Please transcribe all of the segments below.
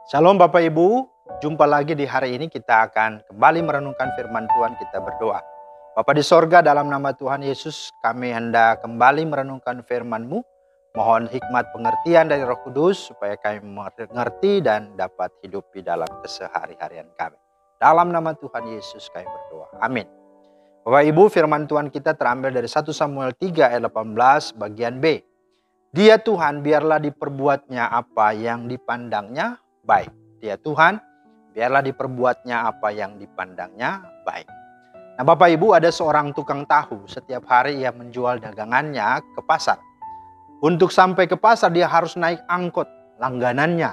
Shalom Bapak Ibu, jumpa lagi di hari ini kita akan kembali merenungkan firman Tuhan, kita berdoa. Bapa di sorga, dalam nama Tuhan Yesus kami hendak kembali merenungkan firman-Mu. Mohon hikmat pengertian dari Roh Kudus supaya kami mengerti dan dapat hidup di dalam kesehari-harian kami. Dalam nama Tuhan Yesus kami berdoa, amin. Bapak Ibu, firman Tuhan kita terambil dari 1 Samuel 3 ayat 18 bagian B. Dia Tuhan biarlah diperbuatnya apa yang dipandangnya baik. Dia Tuhan, biarlah diperbuatnya apa yang dipandangnya baik. Nah Bapak Ibu, ada seorang tukang tahu. Setiap hari ia menjual dagangannya ke pasar. Untuk sampai ke pasar dia harus naik angkot langganannya.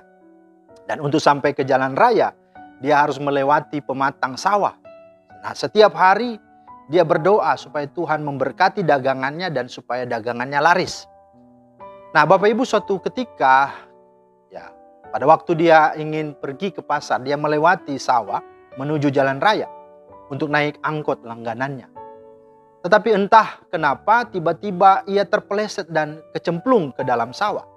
Dan untuk sampai ke jalan raya, dia harus melewati pematang sawah. Nah setiap hari dia berdoa supaya Tuhan memberkati dagangannya dan supaya dagangannya laris. Nah Bapak Ibu, suatu ketika pada waktu dia ingin pergi ke pasar, dia melewati sawah menuju jalan raya untuk naik angkot langganannya. Tetapi entah kenapa tiba-tiba ia terpeleset dan kecemplung ke dalam sawah.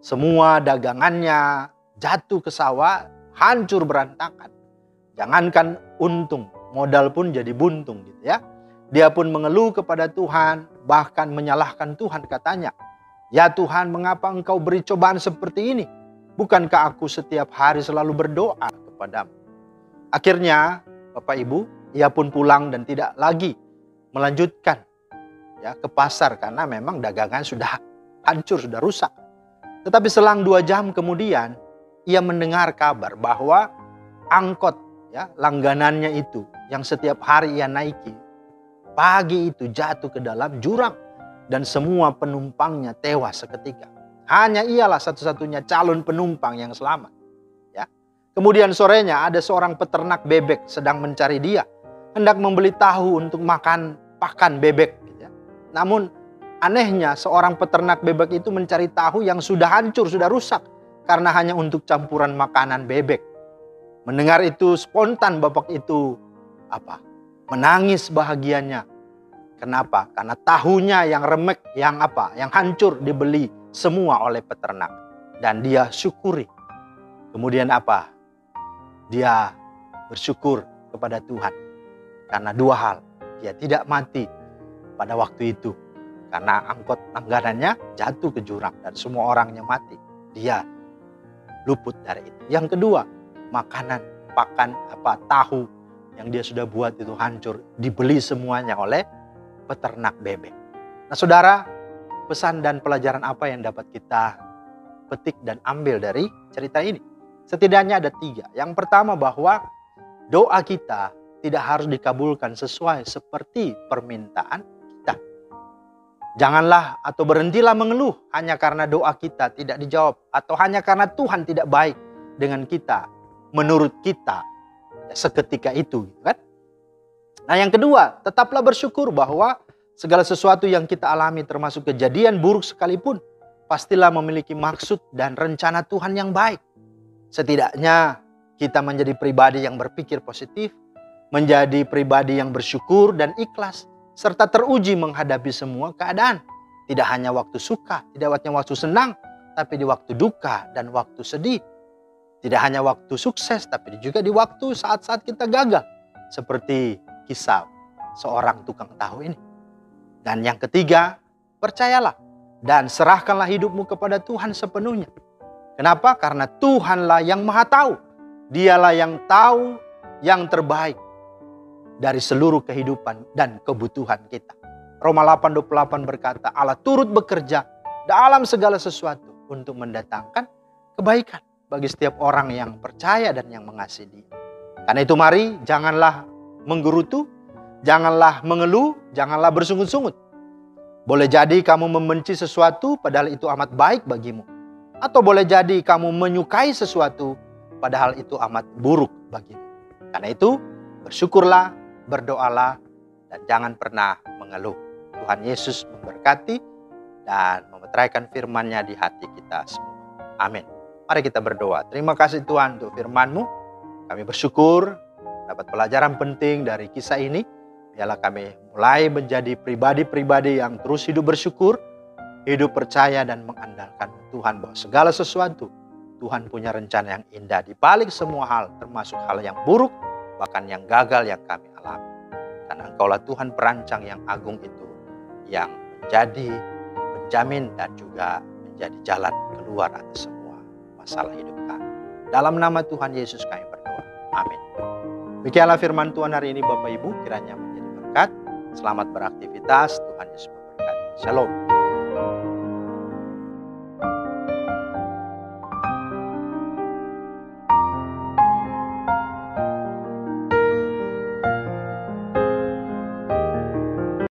Semua dagangannya jatuh ke sawah, hancur berantakan. Jangankan untung, modal pun jadi buntung gitu ya. Dia pun mengeluh kepada Tuhan, bahkan menyalahkan Tuhan, katanya, "Ya Tuhan, mengapa Engkau beri cobaan seperti ini? Bukankah aku setiap hari selalu berdoa kepadamu?" Akhirnya Bapak Ibu, ia pun pulang dan tidak lagi melanjutkan ke pasar karena memang dagangan sudah hancur, sudah rusak. Tetapi selang 2 jam kemudian ia mendengar kabar bahwa angkot langganannya itu yang setiap hari ia naiki, pagi itu jatuh ke dalam jurang dan semua penumpangnya tewas seketika. Hanya ialah satu-satunya calon penumpang yang selamat. Kemudian sorenya ada seorang peternak bebek sedang mencari dia. Hendak membeli tahu untuk makan pakan bebek. Namun anehnya seorang peternak bebek itu mencari tahu yang sudah hancur, sudah rusak. Karena hanya untuk campuran makanan bebek. Mendengar itu spontan bapak itu menangis bahagianya. Kenapa? Karena tahunya yang remek, yang hancur dibeli semua oleh peternak. Dan dia syukuri. Kemudian dia bersyukur kepada Tuhan. Karena 2 hal. Dia tidak mati pada waktu itu. Karena angkot langganannya jatuh ke jurang dan semua orangnya mati. Dia luput dari itu. Yang kedua, makanan, pakan, tahu yang dia sudah buat itu hancur. Dibeli semuanya oleh peternak bebek. Nah saudara, pesan dan pelajaran apa yang dapat kita petik dan ambil dari cerita ini? Setidaknya ada 3. Yang pertama, bahwa doa kita tidak harus dikabulkan sesuai seperti permintaan kita. Janganlah atau berhentilah mengeluh hanya karena doa kita tidak dijawab. Atau hanya karena Tuhan tidak baik dengan kita, menurut kita seketika itu. Kan? Nah yang kedua, tetaplah bersyukur bahwa segala sesuatu yang kita alami termasuk kejadian buruk sekalipun pastilah memiliki maksud dan rencana Tuhan yang baik. Setidaknya kita menjadi pribadi yang berpikir positif, menjadi pribadi yang bersyukur dan ikhlas, serta teruji menghadapi semua keadaan. Tidak hanya waktu suka, tidak hanya waktu senang, tapi di waktu duka dan waktu sedih. Tidak hanya waktu sukses, tapi juga di waktu saat-saat kita gagal. Seperti kisah seorang tukang tahu ini. Dan yang ketiga, percayalah dan serahkanlah hidupmu kepada Tuhan sepenuhnya. Kenapa? Karena Tuhanlah yang Maha Tahu. Dialah yang tahu yang terbaik dari seluruh kehidupan dan kebutuhan kita. Roma 8:28 berkata, Allah turut bekerja dalam segala sesuatu untuk mendatangkan kebaikan bagi setiap orang yang percaya dan yang mengasihi Dia. Karena itu mari janganlah menggerutu, janganlah mengeluh, janganlah bersungut-sungut. Boleh jadi kamu membenci sesuatu padahal itu amat baik bagimu. Atau boleh jadi kamu menyukai sesuatu padahal itu amat buruk bagimu. Karena itu bersyukurlah, berdoalah, dan jangan pernah mengeluh. Tuhan Yesus memberkati dan memeteraikan firman-Nya di hati kita semua. Amin. Mari kita berdoa. Terima kasih Tuhan untuk firman-Mu. Kami bersyukur dapat pelajaran penting dari kisah ini. Biarlah kami mulai menjadi pribadi-pribadi yang terus hidup bersyukur, hidup percaya dan mengandalkan Tuhan bahwa segala sesuatu Tuhan punya rencana yang indah di balik semua hal, termasuk hal yang buruk, bahkan yang gagal yang kami alami. Karena Engkaulah Tuhan perancang yang agung itu, yang menjadi penjamin dan juga menjadi jalan keluar atas semua masalah hidup kami. Dalam nama Tuhan Yesus kami berdoa. Amin. Demikianlah firman Tuhan hari ini Bapak Ibu, kiranya menjadi berkat. Selamat beraktivitas, Tuhan Yesus memberkati. Shalom.